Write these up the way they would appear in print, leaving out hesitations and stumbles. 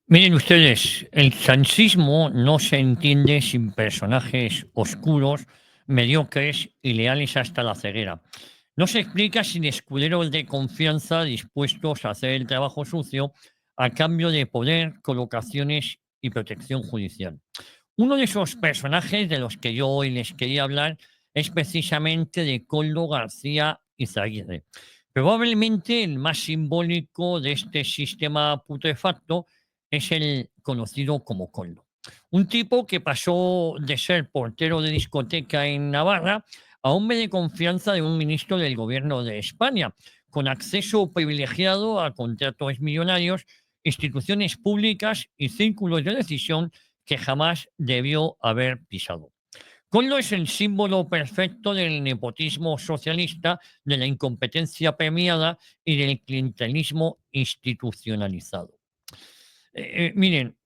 Miren ustedes, el sanchismo no se entiende sin personajes oscuros, mediocres y leales hasta la ceguera. No se explica sin escuderos de confianza dispuestos a hacer el trabajo sucio a cambio de poder, colocaciones y protección judicial. Uno de esos personajes de los que yo hoy les quería hablar es precisamente de Coldo García Izaguirre. Probablemente el más simbólico de este sistema putrefacto es el conocido como Coldo. Un tipo que pasó de ser portero de discoteca en Navarra a hombre de confianza de un ministro del gobierno de España, con acceso privilegiado a contratos millonarios, instituciones públicas y círculos de decisión que jamás debió haber pisado. Coldo es el símbolo perfecto del nepotismo socialista, de la incompetencia premiada y del clientelismo institucionalizado. Miren,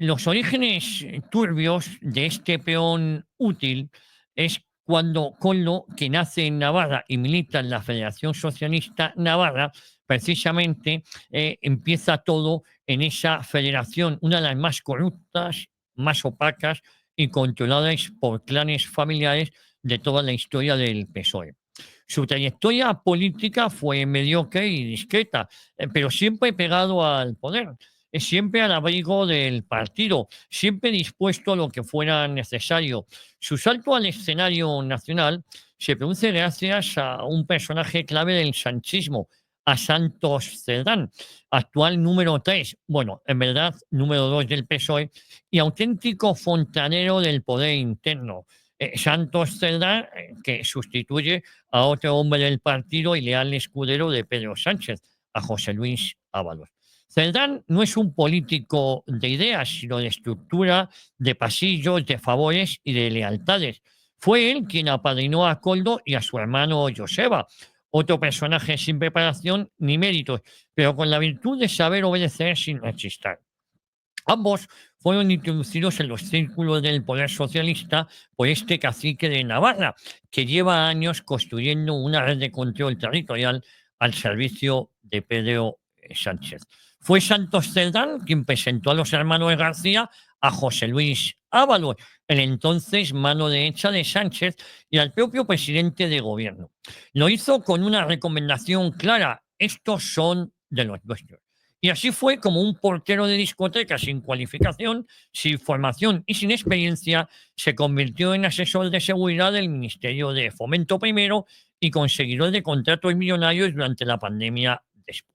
los orígenes turbios de este peón útil es cuando Coldo, que nace en Navarra y milita en la Federación Socialista Navarra, precisamente empieza todo en esa federación, una de las más corruptas, más opacas y controladas por clanes familiares de toda la historia del PSOE. Su trayectoria política fue mediocre y discreta, pero siempre pegado al poder, siempre al abrigo del partido, siempre dispuesto a lo que fuera necesario. Su salto al escenario nacional se produce gracias a un personaje clave del sanchismo, a Santos Cerdán, actual número 3, bueno, en verdad número 2 del PSOE, y auténtico fontanero del poder interno. Santos Cerdán, que sustituye a otro hombre del partido y leal escudero de Pedro Sánchez, a José Luis Ábalos. Cerdán no es un político de ideas, sino de estructura, de pasillos, de favores y de lealtades. Fue él quien apadrinó a Coldo y a su hermano Joseba, otro personaje sin preparación ni méritos, pero con la virtud de saber obedecer sin rechistar. Ambos fueron introducidos en los círculos del poder socialista por este cacique de Navarra, que lleva años construyendo una red de control territorial al servicio de Pedro Sánchez. Fue Santos Cerdán quien presentó a los hermanos García a José Luis Ábalos, el entonces mano derecha de Sánchez, y al propio presidente de gobierno. Lo hizo con una recomendación clara: estos son de los nuestros. Y así fue como un portero de discoteca sin cualificación, sin formación y sin experiencia se convirtió en asesor de seguridad del Ministerio de Fomento primero y conseguidor de contratos millonarios durante la pandemia después.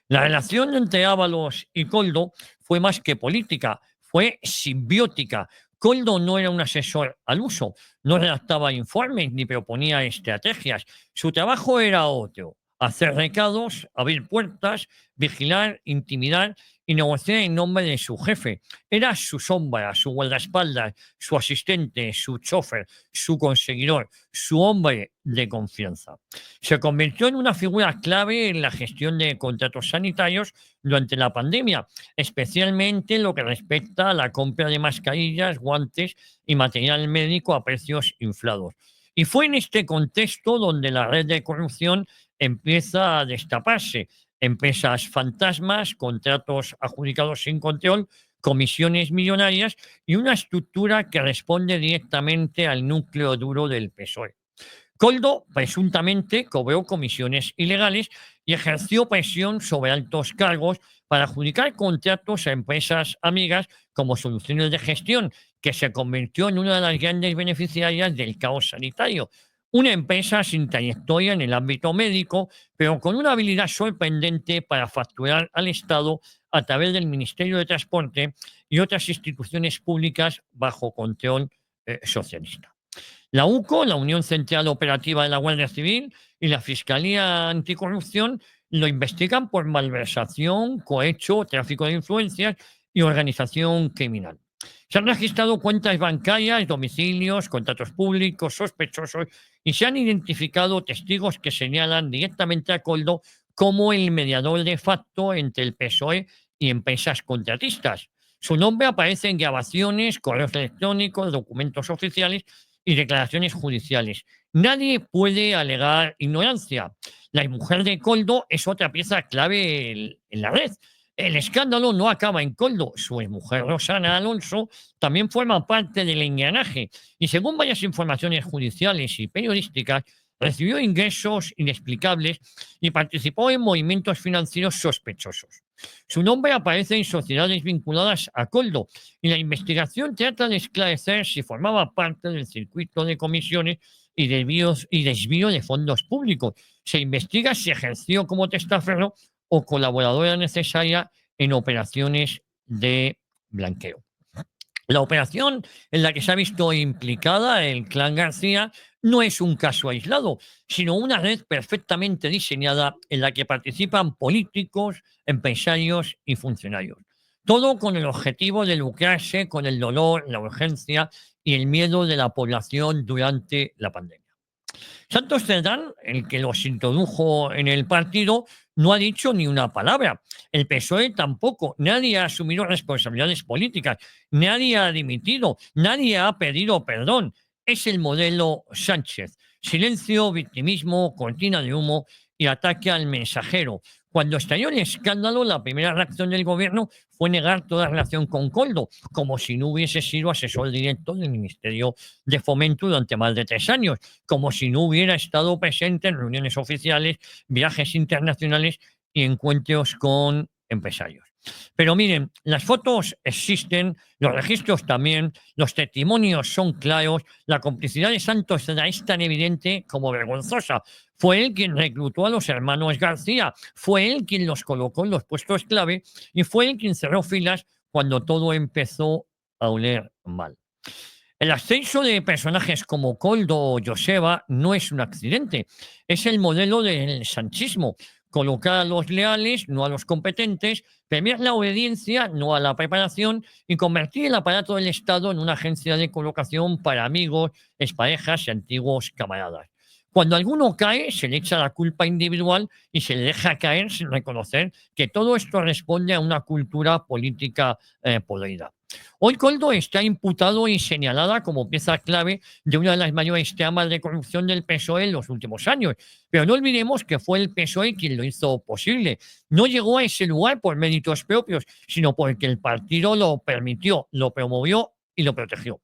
La relación entre Ábalos y Coldo fue más que política, fue simbiótica. Coldo no era un asesor al uso, no redactaba informes ni proponía estrategias. Su trabajo era otro: hacer recados, abrir puertas, vigilar, intimidar y negociar en nombre de su jefe. Era su sombra, su guardaespaldas, su asistente, su chofer, su conseguidor, su hombre de confianza. Se convirtió en una figura clave en la gestión de contratos sanitarios durante la pandemia, especialmente en lo que respecta a la compra de mascarillas, guantes y material médico a precios inflados. Y fue en este contexto donde la red de corrupción empieza a destaparse. Empresas fantasmas, contratos adjudicados sin control, comisiones millonarias y una estructura que responde directamente al núcleo duro del PSOE. Coldo presuntamente cobró comisiones ilegales y ejerció presión sobre altos cargos para adjudicar contratos a empresas amigas como Soluciones de Gestión, que se convirtió en una de las grandes beneficiarias del caos sanitario. Una empresa sin trayectoria en el ámbito médico, pero con una habilidad sorprendente para facturar al Estado a través del Ministerio de Transporte y otras instituciones públicas bajo control socialista. La UCO, la Unión Central Operativa de la Guardia Civil, y la Fiscalía Anticorrupción lo investigan por malversación, cohecho, tráfico de influencias y organización criminal. Se han registrado cuentas bancarias, domicilios, contratos públicos sospechosos y se han identificado testigos que señalan directamente a Coldo como el mediador de facto entre el PSOE y empresas contratistas. Su nombre aparece en grabaciones, correos electrónicos, documentos oficiales y declaraciones judiciales. Nadie puede alegar ignorancia. La mujer de Coldo es otra pieza clave en la red. El escándalo no acaba en Coldo. Su mujer Rosana Alonso también forma parte del engranaje y, según varias informaciones judiciales y periodísticas, recibió ingresos inexplicables y participó en movimientos financieros sospechosos. Su nombre aparece en sociedades vinculadas a Coldo y la investigación trata de esclarecer si formaba parte del circuito de comisiones y desvío de fondos públicos. Se investiga si ejerció como testaferro o colaboradora necesaria en operaciones de blanqueo. La operación en la que se ha visto implicada el clan García no es un caso aislado, sino una red perfectamente diseñada en la que participan políticos, empresarios y funcionarios. Todo con el objetivo de lucrarse con el dolor, la urgencia y el miedo de la población durante la pandemia. Santos Cerdán, el que los introdujo en el partido, no ha dicho ni una palabra. El PSOE tampoco. Nadie ha asumido responsabilidades políticas. Nadie ha dimitido. Nadie ha pedido perdón. Es el modelo Sánchez. Silencio, victimismo, cortina de humo y ataque al mensajero. Cuando estalló el escándalo, la primera reacción del gobierno fue negar toda relación con Coldo, como si no hubiese sido asesor directo del Ministerio de Fomento durante más de 3 años, como si no hubiera estado presente en reuniones oficiales, viajes internacionales y encuentros con empresarios. Pero miren, las fotos existen, los registros también, los testimonios son claros, la complicidad de Santos es tan evidente como vergonzosa. Fue él quien reclutó a los hermanos García, fue él quien los colocó en los puestos clave y fue él quien cerró filas cuando todo empezó a oler mal. El ascenso de personajes como Coldo o Joseba no es un accidente, es el modelo del sanchismo. Colocar a los leales, no a los competentes, premiar la obediencia, no a la preparación, y convertir el aparato del Estado en una agencia de colocación para amigos, exparejas y antiguos camaradas. Cuando alguno cae, se le echa la culpa individual y se le deja caer sin reconocer que todo esto responde a una cultura política podrida. Hoy Coldo está imputado y señalada como pieza clave de una de las mayores tramas de corrupción del PSOE en los últimos años. Pero no olvidemos que fue el PSOE quien lo hizo posible. No llegó a ese lugar por méritos propios, sino porque el partido lo permitió, lo promovió y lo protegió.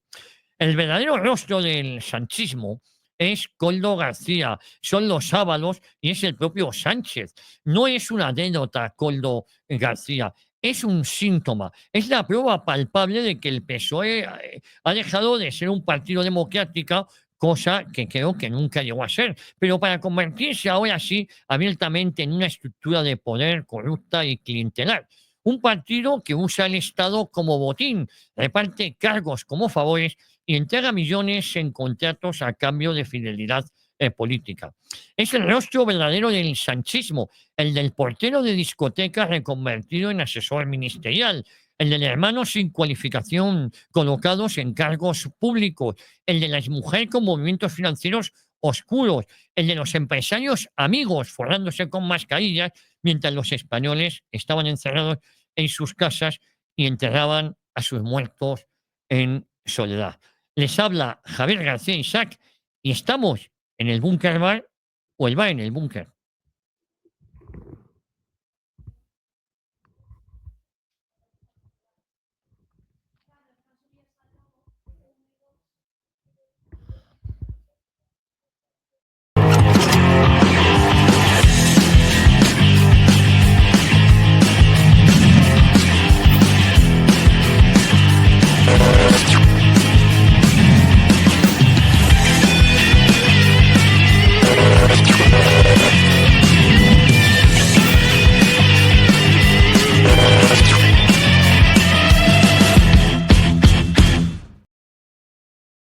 El verdadero rostro del sanchismo es Coldo García, son los Ábalos y es el propio Sánchez. No es una anécdota Coldo García, es un síntoma, es la prueba palpable de que el PSOE ha dejado de ser un partido democrático, cosa que creo que nunca llegó a ser, pero para convertirse ahora sí abiertamente en una estructura de poder corrupta y clientelar. Un partido que usa el Estado como botín, reparte cargos como favores y entrega millones en contratos a cambio de fidelidad política. Es el rostro verdadero del sanchismo, el del portero de discoteca reconvertido en asesor ministerial, el del hermano sin cualificación colocados en cargos públicos, el de la exmujer con movimientos financieros oscuros, el de los empresarios amigos forrándose con mascarillas mientras los españoles estaban encerrados en sus casas y enterraban a sus muertos en soledad. Les habla Javier García Isaac y estamos en el Búnker Bar o el bar en el Búnker.